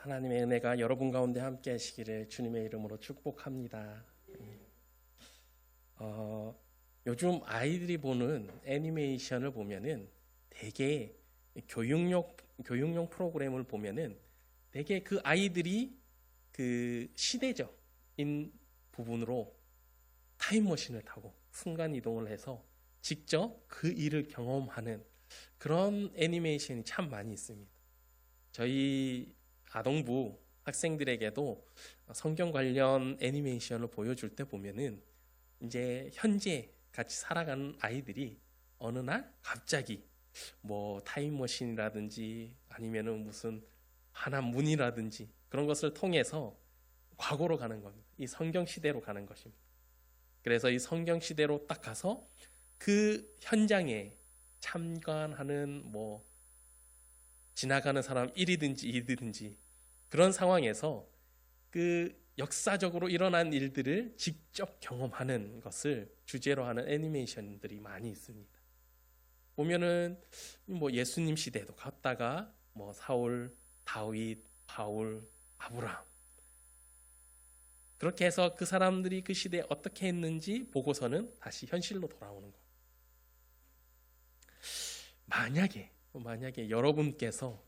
하나님의 은혜가 여러분 가운데 함께 하시기를 주님의 이름으로 축복합니다. 요즘 아이들이 보는 애니메이션을 보면은 되게 교육용 프로그램을 보면은 되게 그 아이들이 그 시대적인 부분으로 타임머신을 타고 순간 이동을 해서 직접 그 일을 경험하는 그런 애니메이션이 참 많이 있습니다. 저희 아동부 학생들에게도 성경 관련 애니메이션을 보여줄 때 보면은 이제 현재 같이 살아가는 아이들이 어느 날 갑자기 뭐 타임머신이라든지 아니면은 무슨 하나 문이라든지 그런 것을 통해서 과거로 가는 겁니다. 이 성경 시대로 가는 것입니다. 그래서 이 성경 시대로 딱 가서 그 현장에 참관하는 뭐 지나가는 사람 1이든지 2이든지 그런 상황에서 그 역사적으로 일어난 일들을 직접 경험하는 것을 주제로 하는 애니메이션들이 많이 있습니다. 보면은 뭐 예수님 시대도 갔다가 뭐 사울, 다윗, 바울, 아브라함 그렇게 해서 그 사람들이 그 시대에 어떻게 했는지 보고서는 다시 현실로 돌아오는 것. 만약에 여러분께서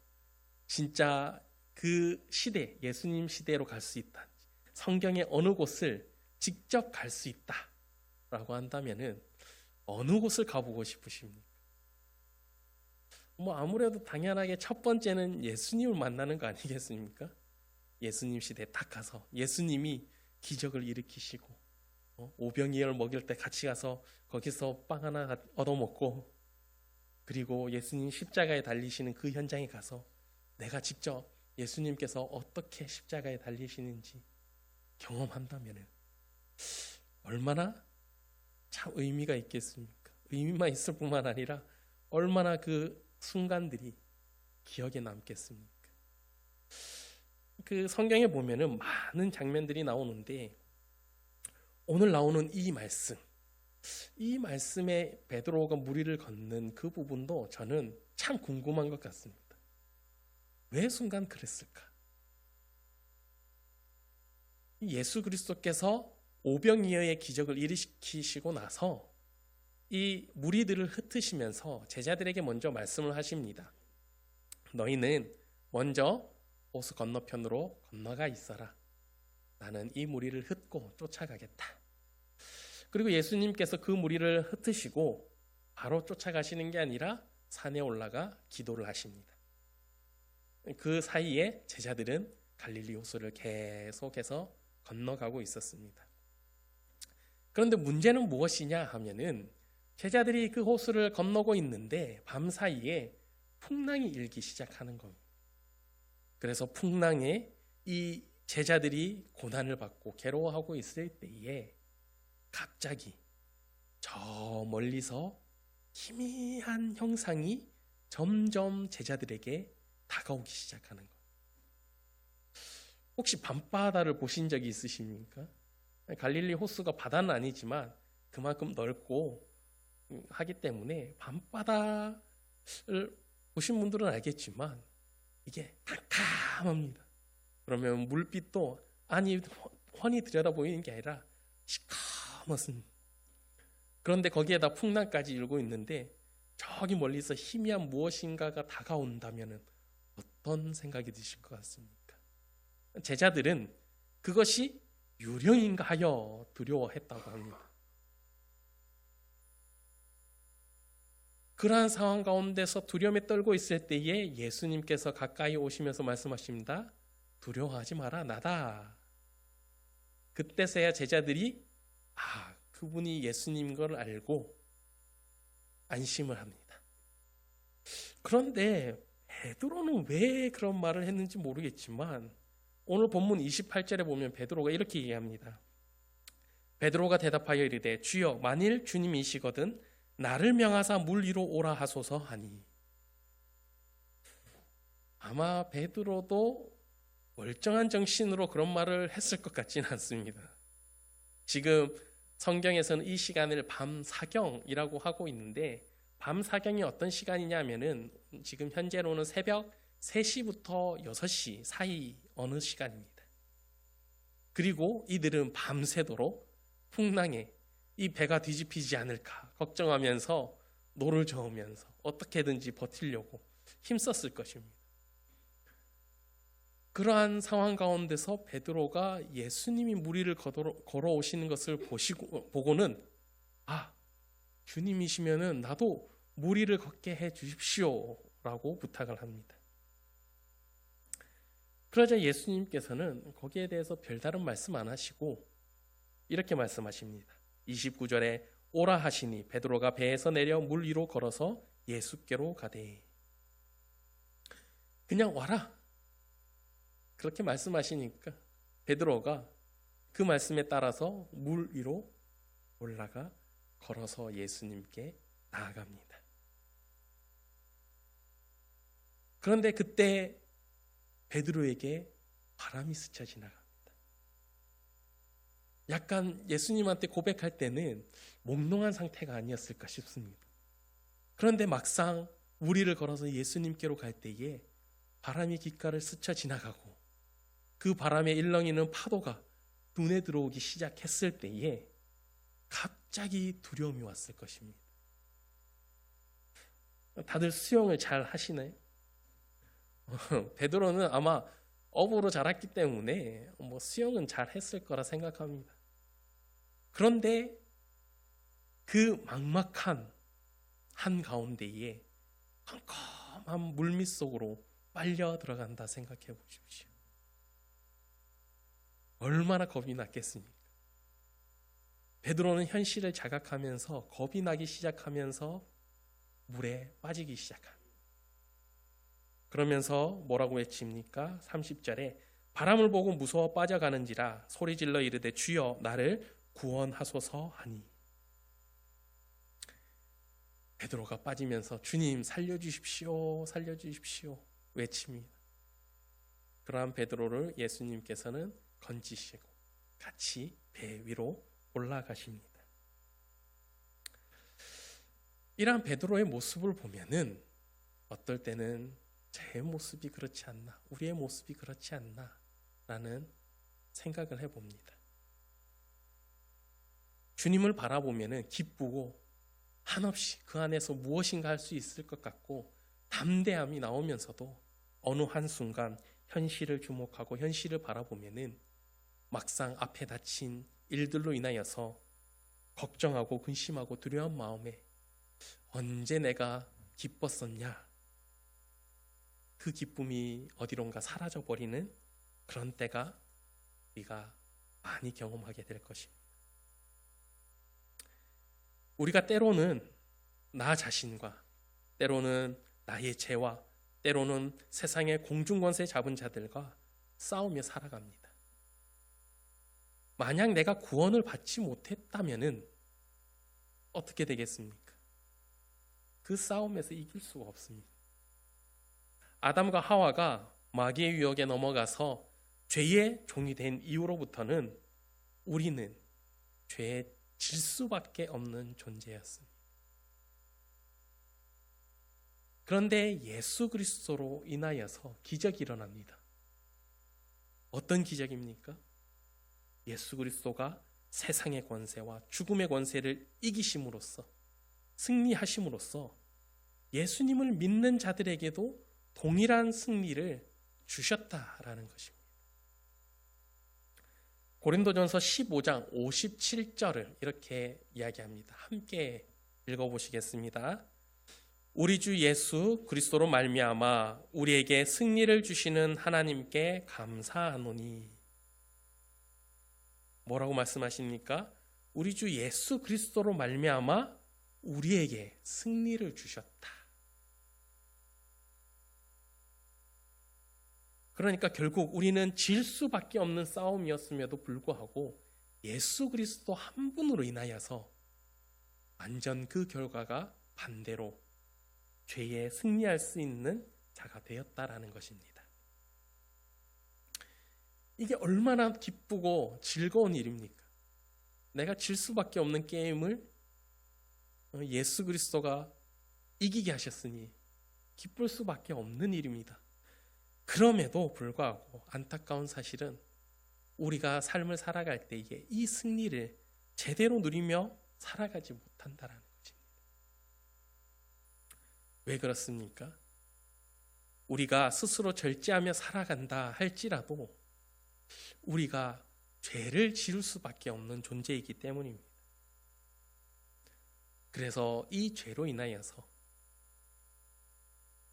진짜 그 시대, 예수님 시대로 갈 수 있다. 성경의 어느 곳을 직접 갈 수 있다라고 한다면은 어느 곳을 가보고 싶으십니까? 뭐 아무래도 당연하게 첫 번째는 예수님을 만나는 거 아니겠습니까? 예수님 시대에 딱 가서 예수님이 기적을 일으키시고 오병이어를 먹일 때 같이 가서 거기서 빵 하나 얻어먹고 그리고 예수님 십자가에 달리시는 그 현장에 가서 내가 직접 예수님께서 어떻게 십자가에 달리시는지 경험한다면 얼마나 참 의미가 있겠습니까? 의미만 있을 뿐만 아니라 얼마나 그 순간들이 기억에 남겠습니까? 그 성경에 보면은 많은 장면들이 나오는데 오늘 나오는 이 말씀에 베드로가 무리를 걷는 그 부분도 저는 참 궁금한 것 같습니다. 왜 순간 그랬을까? 예수 그리스도께서 오병이어의 기적을 일으키시고 나서 이 무리들을 흩으시면서 제자들에게 먼저 말씀을 하십니다. 너희는 먼저 호수 건너편으로 건너가 있어라. 나는 이 무리를 흩고 쫓아가겠다. 그리고 예수님께서 그 무리를 흩으시고 바로 쫓아가시는 게 아니라 산에 올라가 기도를 하십니다. 그 사이에 제자들은 갈릴리 호수를 계속해서 건너가고 있었습니다. 그런데 문제는 무엇이냐 하면은 제자들이 그 호수를 건너고 있는데 밤 사이에 풍랑이 일기 시작하는 겁니다. 그래서 풍랑에 이 제자들이 고난을 받고 괴로워하고 있을 때에 갑자기 저 멀리서 희미한 형상이 점점 제자들에게 다가오기 시작하는 거예요. 혹시 밤바다를 보신 적이 있으십니까? 갈릴리 호수가 바다는 아니지만 그만큼 넓고 하기 때문에 밤바다를 보신 분들은 알겠지만 이게 캄캄합니다. 그러면 물빛도 아니 훤히 들여다보이는 게 아니라 시커멓습니다. 그런데 거기에다 풍랑까지 일고 있는데 저기 멀리서 희미한 무엇인가가 다가온다면 어떤 생각이 드실 것 같습니까? 제자들은 그것이 유령인가 하여 두려워했다고 합니다. 그러한 상황 가운데서 두려움에 떨고 있을 때에 예수님께서 가까이 오시면서 말씀하십니다. 두려워하지 마라, 나다. 그때서야 제자들이 그분이 예수님인 걸 알고 안심을 합니다. 그런데 베드로는 왜 그런 말을 했는지 모르겠지만 오늘 본문 28절에 보면 베드로가 이렇게 얘기합니다. 베드로가 대답하여 이르되 주여 만일 주님이시거든 나를 명하사 물 위로 오라 하소서 하니. 아마 베드로도 멀쩡한 정신으로 그런 말을 했을 것 같지는 않습니다. 지금 성경에서는 이 시간을 밤사경이라고 하고 있는데 밤사경이 어떤 시간이냐면은 지금 현재로는 새벽 3시부터 6시 사이 어느 시간입니다. 그리고 이들은 밤새도록 풍랑에 이 배가 뒤집히지 않을까 걱정하면서 노를 저으면서 어떻게든지 버티려고 힘썼을 것입니다. 그러한 상황 가운데서 베드로가 예수님이 무리를 걸어오시는 것을 보고는 주님이시면은 나도 무리를 걷게 해 주십시오 라고 부탁을 합니다. 그러자 예수님께서는 거기에 대해서 별다른 말씀 안 하시고 이렇게 말씀하십니다. 29절에 오라 하시니 베드로가 배에서 내려 물 위로 걸어서 예수께로 가되. 그냥 와라 그렇게 말씀하시니까 베드로가 그 말씀에 따라서 물 위로 올라가 걸어서 예수님께 나아갑니다. 그런데 그때 베드로에게 바람이 스쳐 지나갑니다. 약간 예수님한테 고백할 때는 몽롱한 상태가 아니었을까 싶습니다. 그런데 막상 무리를 걸어서 예수님께로 갈 때에 바람이 귓가를 스쳐 지나가고 그 바람에 일렁이는 파도가 눈에 들어오기 시작했을 때에 갑자기 두려움이 왔을 것입니다. 다들 수영을 잘 하시나요? 베드로는 아마 어부로 자랐기 때문에 수영은 잘 했을 거라 생각합니다. 그런데 그 막막한 한가운데에 컴컴한 물밑 속으로 빨려 들어간다 생각해 보십시오. 얼마나 겁이 났겠습니까? 베드로는 현실을 자각하면서 겁이 나기 시작하면서 물에 빠지기 시작합니다. 그러면서 뭐라고 외칩니까? 30절에 바람을 보고 무서워 빠져가는지라 소리질러 이르되 주여 나를 구원하소서 하니. 베드로가 빠지면서 주님 살려주십시오 살려주십시오 외칩니다. 그러한 베드로를 예수님께서는 건지시고 같이 배 위로 올라가십니다. 이러한 베드로의 모습을 보면은 어떨 때는 제 모습이 그렇지 않나, 우리의 모습이 그렇지 않나 라는 생각을 해봅니다. 주님을 바라보면은 기쁘고 한없이 그 안에서 무엇인가 할 수 있을 것 같고 담대함이 나오면서도 어느 한순간 현실을 주목하고 현실을 바라보면은 막상 앞에 닥친 일들로 인하여서 걱정하고 근심하고 두려운 마음에 언제 내가 기뻤었냐, 그 기쁨이 어디론가 사라져버리는 그런 때가 우리가 많이 경험하게 될 것입니다. 우리가 때로는 나 자신과 때로는 나의 죄와 때로는 세상의 공중권세 잡은 자들과 싸우며 살아갑니다. 만약 내가 구원을 받지 못했다면은 어떻게 되겠습니까? 그 싸움에서 이길 수가 없습니다. 아담과 하와가 마귀의 유혹에 넘어가서 죄의 종이 된 이후로부터는 우리는 죄에 질 수밖에 없는 존재였습니다. 그런데 예수 그리스도로 인하여서 기적이 일어납니다. 어떤 기적입니까? 예수 그리스도가 세상의 권세와 죽음의 권세를 이기심으로써 승리하심으로써 예수님을 믿는 자들에게도 동일한 승리를 주셨다라는 것입니다. 고린도전서 15장 57절을 이렇게 이야기합니다. 함께 읽어보시겠습니다. 우리 주 예수 그리스도로 말미암아 우리에게 승리를 주시는 하나님께 감사하노니. 뭐라고 말씀하십니까? 우리 주 예수 그리스도로 말미암아 우리에게 승리를 주셨다. 그러니까 결국 우리는 질 수밖에 없는 싸움이었음에도 불구하고 예수 그리스도 한 분으로 인하여서 완전 그 결과가 반대로 죄에 승리할 수 있는 자가 되었다라는 것입니다. 이게 얼마나 기쁘고 즐거운 일입니까? 내가 질 수밖에 없는 게임을 예수 그리스도가 이기게 하셨으니 기쁠 수밖에 없는 일입니다. 그럼에도 불구하고 안타까운 사실은 우리가 삶을 살아갈 때에 이 승리를 제대로 누리며 살아가지 못한다라는 것입니다. 왜 그렇습니까? 우리가 스스로 절제하며 살아간다 할지라도 우리가 죄를 지을 수밖에 없는 존재이기 때문입니다. 그래서 이 죄로 인하여서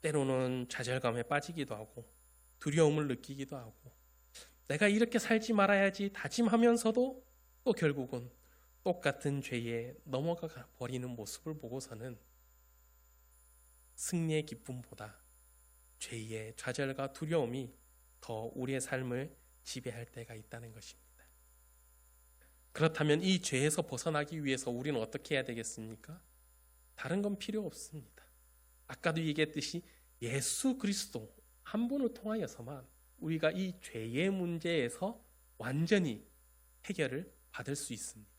때로는 좌절감에 빠지기도 하고 두려움을 느끼기도 하고 내가 이렇게 살지 말아야지 다짐하면서도 또 결국은 똑같은 죄에 넘어가 버리는 모습을 보고서는 승리의 기쁨보다 죄의 좌절과 두려움이 더 우리의 삶을 지배할 때가 있다는 것입니다. 그렇다면 이 죄에서 벗어나기 위해서 우리는 어떻게 해야 되겠습니까? 다른 건 필요 없습니다. 아까도 얘기했듯이 예수 그리스도 한 분을 통하여서만 우리가 이 죄의 문제에서 완전히 해결을 받을 수 있습니다.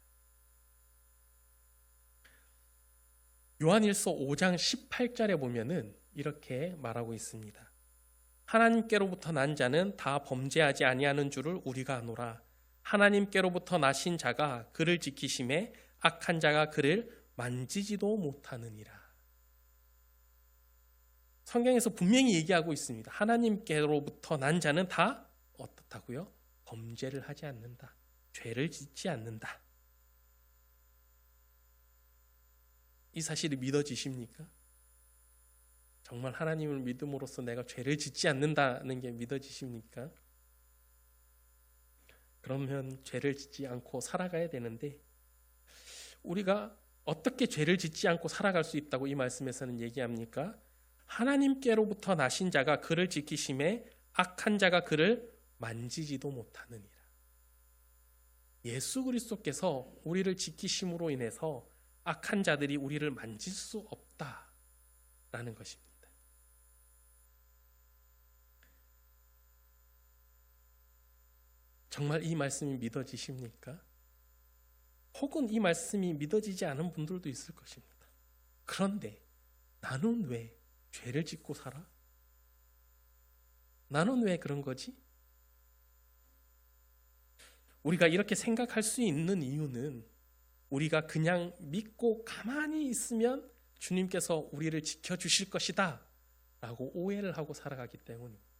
요한일서 5장 18절에 보면은 이렇게 말하고 있습니다. 하나님께로부터 난 자는 다 범죄하지 아니하는 줄을 우리가 아노라. 하나님께로부터 나신 자가 그를 지키심에 악한 자가 그를 만지지도 못하느니라. 성경에서 분명히 얘기하고 있습니다. 하나님께로부터 난 자는 다 어떻다고요? 범죄를 하지 않는다. 죄를 짓지 않는다. 이 사실이 믿어지십니까? 정말 하나님을 믿음으로써 내가 죄를 짓지 않는다는 게 믿어지십니까? 그러면 죄를 짓지 않고 살아가야 되는데 우리가 어떻게 죄를 짓지 않고 살아갈 수 있다고 이 말씀에서는 얘기합니까? 하나님께로부터 나신 자가 그를 지키심에 악한 자가 그를 만지지도 못하느니라. 예수 그리스도께서 우리를 지키심으로 인해서 악한 자들이 우리를 만질 수 없다라는 것입니다. 정말 이 말씀이 믿어지십니까? 혹은 이 말씀이 믿어지지 않은 분들도 있을 것입니다. 그런데 나는 왜 죄를 짓고 살아? 나는 왜 그런 거지? 우리가 이렇게 생각할 수 있는 이유는 우리가 그냥 믿고 가만히 있으면 주님께서 우리를 지켜주실 것이다 라고 오해를 하고 살아가기 때문입니다.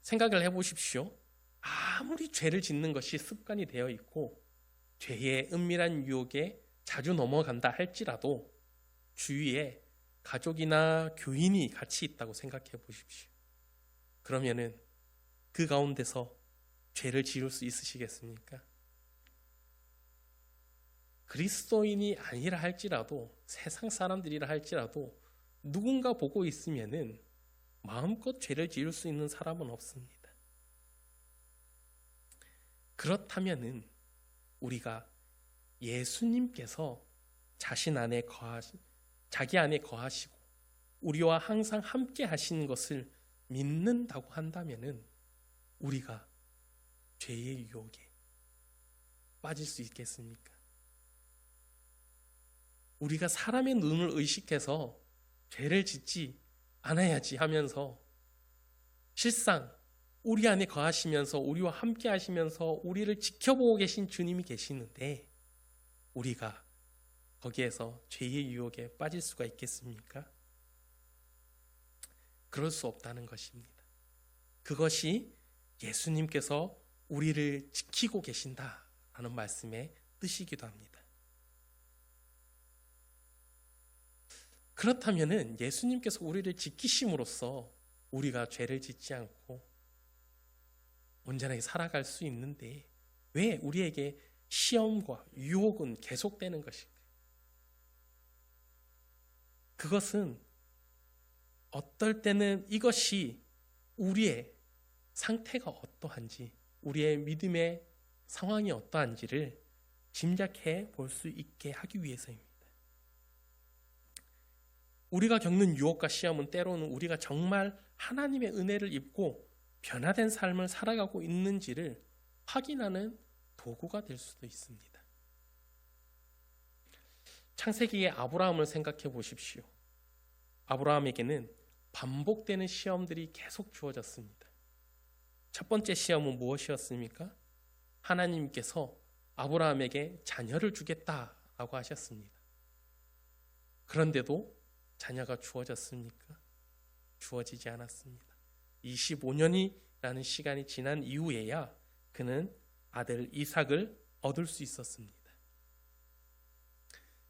생각을 해보십시오. 아무리 죄를 짓는 것이 습관이 되어 있고 죄의 은밀한 유혹에 자주 넘어간다 할지라도 주위에 가족이나 교인이 같이 있다고 생각해 보십시오. 그러면은 그 가운데서 죄를 지을 수 있으시겠습니까? 그리스도인이 아니라 할지라도 세상 사람들이라 할지라도 누군가 보고 있으면은 마음껏 죄를 지을 수 있는 사람은 없습니다. 그렇다면은 우리가 예수님께서 자기 안에 거하시고 우리와 항상 함께 하시는 것을 믿는다고 한다면은 우리가 죄의 유혹에 빠질 수 있겠습니까? 우리가 사람의 눈을 의식해서 죄를 짓지 않아야지 하면서 실상 우리 안에 거하시면서 우리와 함께 하시면서 우리를 지켜보고 계신 주님이 계시는데 우리가 거기에서 죄의 유혹에 빠질 수가 있겠습니까? 그럴 수 없다는 것입니다. 그것이 예수님께서 우리를 지키고 계신다라는 말씀의 뜻이기도 합니다. 그렇다면은 예수님께서 우리를 지키심으로써 우리가 죄를 짓지 않고 온전하게 살아갈 수 있는데 왜 우리에게 시험과 유혹은 계속되는 것일까? 그것은 어떨 때는 이것이 우리의 상태가 어떠한지, 우리의 믿음의 상황이 어떠한지를 짐작해 볼 수 있게 하기 위해서입니다. 우리가 겪는 유혹과 시험은 때로는 우리가 정말 하나님의 은혜를 입고 변화된 삶을 살아가고 있는지를 확인하는 도구가 될 수도 있습니다. 창세기의 아브라함을 생각해 보십시오. 아브라함에게는 반복되는 시험들이 계속 주어졌습니다. 첫 번째 시험은 무엇이었습니까? 하나님께서 아브라함에게 자녀를 주겠다라고 하셨습니다. 그런데도 자녀가 주어졌습니까? 주어지지 않았습니다. 25년이라는 시간이 지난 이후에야 그는 아들 이삭을 얻을 수 있었습니다.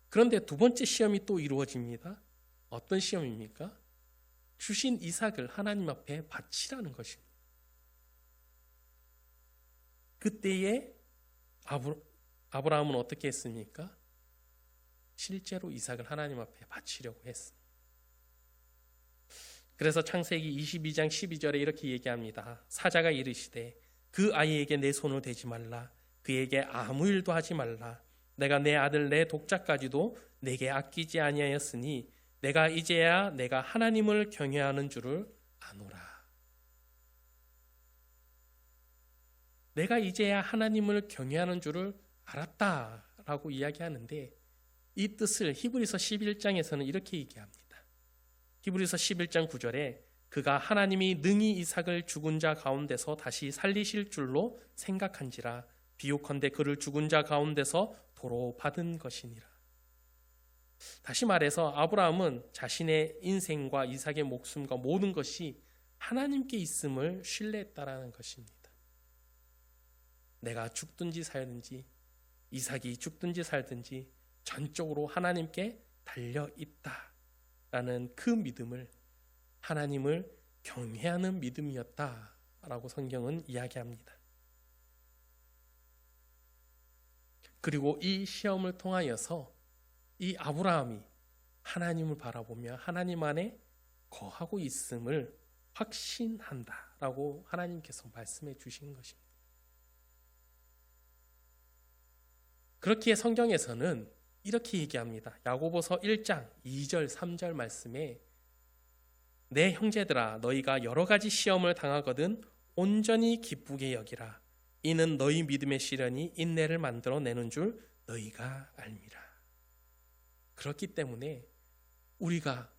그런데 두 번째 시험이 또 이루어집니다. 어떤 시험입니까? 주신 이삭을 하나님 앞에 바치라는 것입니다. 그때에 아브라함은 어떻게 했습니까? 실제로 이삭을 하나님 앞에 바치려고 했습니다. 그래서 창세기 22장 12절에 이렇게 얘기합니다. 사자가 이르시되 그 아이에게 내 손을 대지 말라. 그에게 아무 일도 하지 말라. 내가 내 아들 내 독자까지도 내게 아끼지 아니하였으니 내가 이제야 내가 하나님을 경외하는 줄을 아노라. 내가 이제야 하나님을 경외하는 줄을 알았다라고 이야기하는데 이 뜻을 히브리서 11장에서는 이렇게 얘기합니다. 히브리서 11장 9절에 그가 하나님이 능히 이삭을 죽은 자 가운데서 다시 살리실 줄로 생각한지라 비옥컨대 그를 죽은 자 가운데서 도로 받은 것이니라. 다시 말해서 아브라함은 자신의 인생과 이삭의 목숨과 모든 것이 하나님께 있음을 신뢰했다라는 것입니다. 내가 죽든지 살든지 이삭이 죽든지 살든지 전적으로 하나님께 달려있다라는 그 믿음을 하나님을 경외하는 믿음이었다라고 성경은 이야기합니다. 그리고 이 시험을 통하여서 이 아브라함이 하나님을 바라보며 하나님 안에 거하고 있음을 확신한다라고 하나님께서 말씀해 주신 것입니다. 그렇기에 성경에서는 이렇게 얘기합니다. 야고보서 1장 2절 3절 말씀에 내 형제들아 너희가 여러 가지 시험을 당하거든 온전히 기쁘게 여기라. 이는 너희 믿음의 시련이 인내를 만들어내는 줄 너희가 알미라. 그렇기 때문에 우리가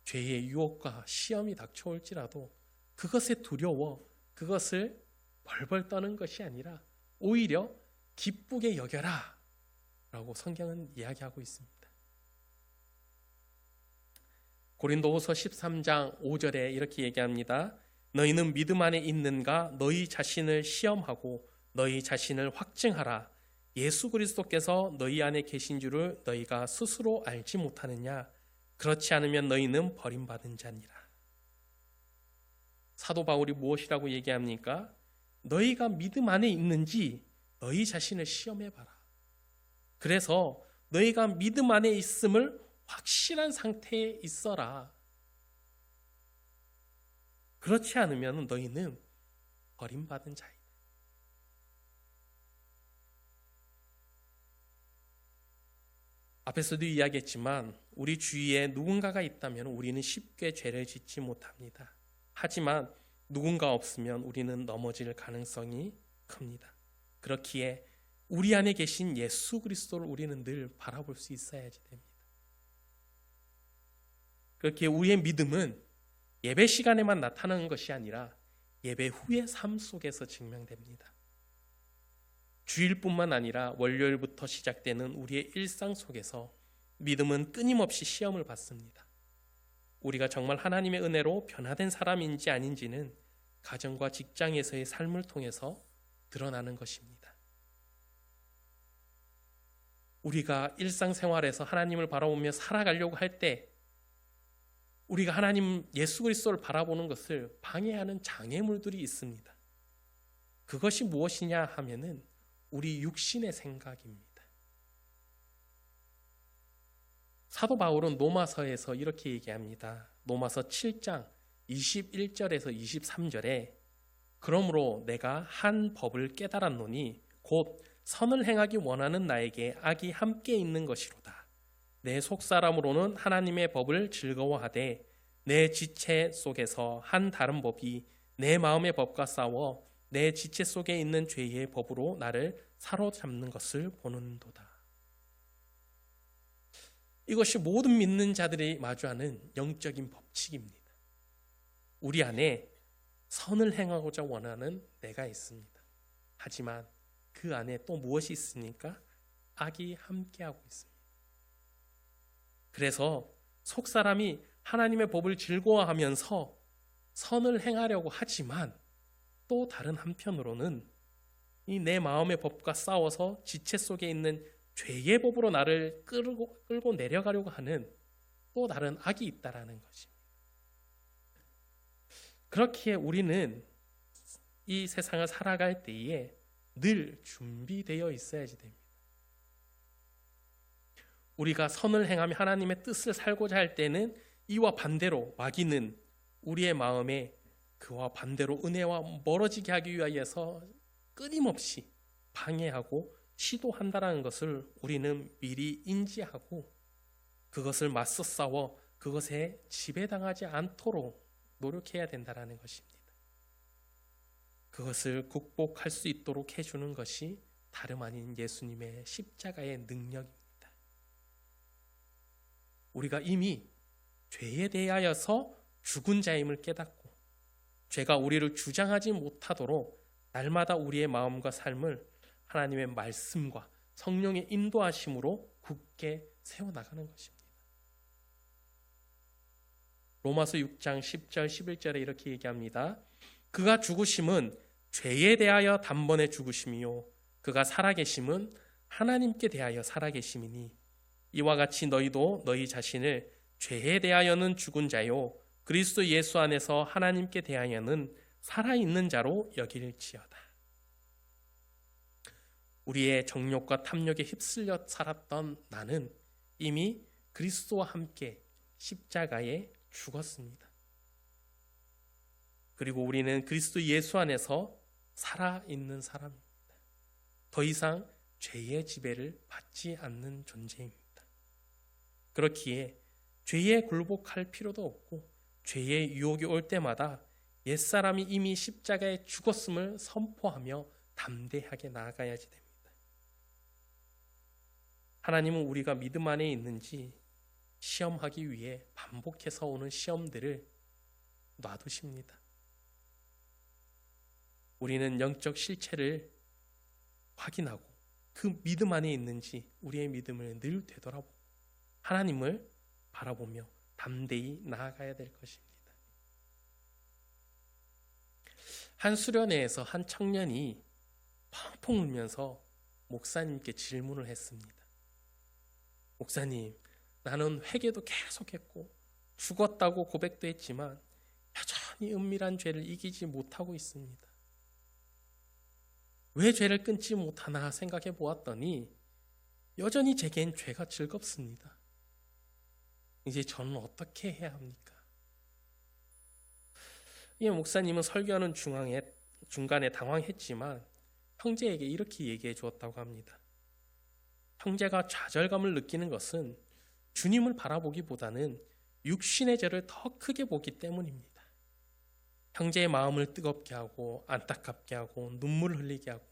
죄의 유혹과 시험이 닥쳐올지라도 그것에 두려워 그것을 벌벌 떠는 것이 아니라 오히려 기쁘게 여겨라 라고 성경은 이야기하고 있습니다. 고린도후서 13장 5절에 이렇게 얘기합니다. 너희는 믿음 안에 있는가? 너희 자신을 시험하고 너희 자신을 확증하라. 예수 그리스도께서 너희 안에 계신 줄을 너희가 스스로 알지 못하느냐? 그렇지 않으면 너희는 버림받은 자니라. 사도 바울이 무엇이라고 얘기합니까? 너희가 믿음 안에 있는지 너희 자신을 시험해봐라. 그래서 너희가 믿음 안에 있음을 확실한 상태에 있어라. 그렇지 않으면 너희는 버림받은 자이다. 앞에서도 이야기했지만 우리 주위에 누군가가 있다면 우리는 쉽게 죄를 짓지 못합니다. 하지만 누군가 없으면 우리는 넘어질 가능성이 큽니다. 그렇기에 우리 안에 계신 예수 그리스도를 우리는 늘 바라볼 수 있어야지 됩니다. 그렇기에 우리의 믿음은 예배 시간에만 나타나는 것이 아니라 예배 후의 삶 속에서 증명됩니다. 주일뿐만 아니라 월요일부터 시작되는 우리의 일상 속에서 믿음은 끊임없이 시험을 받습니다. 우리가 정말 하나님의 은혜로 변화된 사람인지 아닌지는 가정과 직장에서의 삶을 통해서 드러나는 것입니다. 우리가 일상생활에서 하나님을 바라보며 살아가려고 할 때 우리가 하나님 예수 그리스도를 바라보는 것을 방해하는 장애물들이 있습니다. 그것이 무엇이냐 하면은 우리 육신의 생각입니다. 사도 바울은 로마서에서 이렇게 얘기합니다. 로마서 7장 21절에서 23절에 그러므로 내가 한 법을 깨달았노니 곧 선을 행하기 원하는 나에게 악이 함께 있는 것이로다. 내 속사람으로는 하나님의 법을 즐거워하되 내 지체 속에서 한 다른 법이 내 마음의 법과 싸워 내 지체 속에 있는 죄의 법으로 나를 사로잡는 것을 보는도다. 이것이 모든 믿는 자들이 마주하는 영적인 법칙입니다. 우리 안에 선을 행하고자 원하는 내가 있습니다. 하지만 그 안에 또 무엇이 있습니까? 악이 함께하고 있습니다. 그래서 속사람이 하나님의 법을 즐거워하면서 선을 행하려고 하지만 또 다른 한편으로는 이 내 마음의 법과 싸워서 지체 속에 있는 죄의 법으로 나를 끌고 내려가려고 하는 또 다른 악이 있다라는 것입니다. 그렇기에 우리는 이 세상을 살아갈 때에 늘 준비되어 있어야지 됩니다. 우리가 선을 행하며 하나님의 뜻을 살고자 할 때는 이와 반대로 마귀는 우리의 마음에 그와 반대로 은혜와 멀어지게 하기 위하여서 끊임없이 방해하고 시도한다는 것을 우리는 미리 인지하고 그것을 맞서 싸워 그것에 지배당하지 않도록 노력해야 된다는 것입니다. 그것을 극복할 수 있도록 해주는 것이 다름 아닌 예수님의 십자가의 능력입니다. 우리가 이미 죄에 대하여서 죽은 자임을 깨닫고 죄가 우리를 주장하지 못하도록 날마다 우리의 마음과 삶을 하나님의 말씀과 성령의 인도하심으로 굳게 세워나가는 것입니다. 로마서 6장 10절 11절에 이렇게 얘기합니다. 그가 죽으심은 죄에 대하여 단번에 죽으심이요 그가 살아계심은 하나님께 대하여 살아계심이니 이와 같이 너희도 너희 자신을 죄에 대하여는 죽은 자요 그리스도 예수 안에서 하나님께 대하여는 살아있는 자로 여길지어다. 우리의 정욕과 탐욕에 휩쓸려 살았던 나는 이미 그리스도와 함께 십자가에 죽었습니다. 그리고 우리는 그리스도 예수 안에서 살아있는 사람입니다. 더 이상 죄의 지배를 받지 않는 존재입니다. 그렇기에 죄에 굴복할 필요도 없고 죄의 유혹이 올 때마다 옛사람이 이미 십자가에 죽었음을 선포하며 담대하게 나아가야지 됩니다. 하나님은 우리가 믿음 안에 있는지 시험하기 위해 반복해서 오는 시험들을 놔두십니다. 우리는 영적 실체를 확인하고 그 믿음 안에 있는지 우리의 믿음을 늘 되돌아보고 하나님을 바라보며 담대히 나아가야 될 것입니다. 한 수련회에서 한 청년이 펑펑 울면서 목사님께 질문을 했습니다. 목사님, 나는 회개도 계속했고 죽었다고 고백도 했지만 여전히 은밀한 죄를 이기지 못하고 있습니다. 왜 죄를 끊지 못하나 생각해 보았더니 여전히 제겐 죄가 즐겁습니다. 이제 저는 어떻게 해야 합니까? 이 목사님은 설교하는 중간에 당황했지만 형제에게 이렇게 얘기해 주었다고 합니다. 형제가 좌절감을 느끼는 것은 주님을 바라보기보다는 육신의 죄를 더 크게 보기 때문입니다. 형제의 마음을 뜨겁게 하고 안타깝게 하고 눈물을 흘리게 하고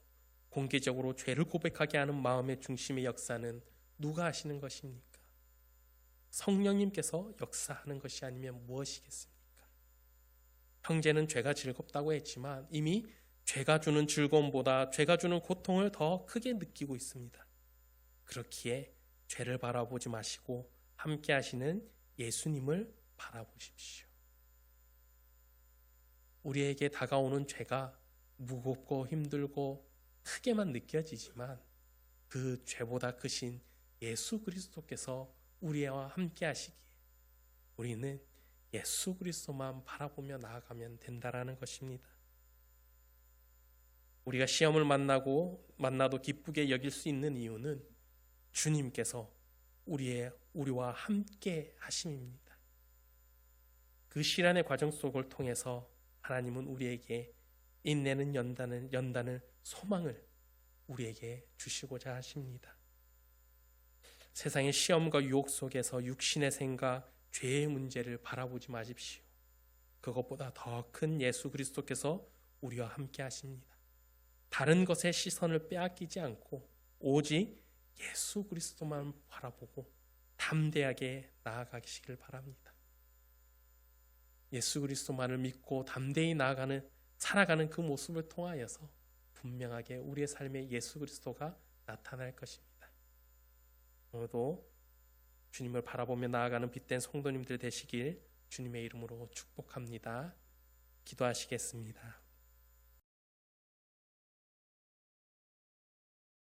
공개적으로 죄를 고백하게 하는 마음의 중심의 역사는 누가 하시는 것입니까? 성령님께서 역사하는 것이 아니면 무엇이겠습니까? 형제는 죄가 즐겁다고 했지만 이미 죄가 주는 즐거움보다 죄가 주는 고통을 더 크게 느끼고 있습니다. 그렇기에 죄를 바라보지 마시고 함께 하시는 예수님을 바라보십시오. 우리에게 다가오는 죄가 무겁고 힘들고 크게만 느껴지지만 그 죄보다 크신 예수 그리스도께서 우리와 함께 하시기에 우리는 예수 그리스도만 바라보며 나아가면 된다라는 것입니다. 우리가 시험을 만나도 기쁘게 여길 수 있는 이유는 주님께서 우리와 함께 하심입니다. 그 시련의 과정 속을 통해서 하나님은 우리에게 인내는 연단을 소망을 우리에게 주시고자 하십니다. 세상의 시험과 유혹 속에서 육신의 생각, 죄의 문제를 바라보지 마십시오. 그것보다 더 큰 예수 그리스도께서 우리와 함께 하십니다. 다른 것에 시선을 빼앗기지 않고 오직 예수 그리스도만 바라보고 담대하게 나아가시길 바랍니다. 예수 그리스도만을 믿고 담대히 살아가는 그 모습을 통하여서 분명하게 우리의 삶에 예수 그리스도가 나타날 것입니다. 오늘도 주님을 바라보며 나아가는 빛된 성도님들 되시길 주님의 이름으로 축복합니다. 기도하시겠습니다.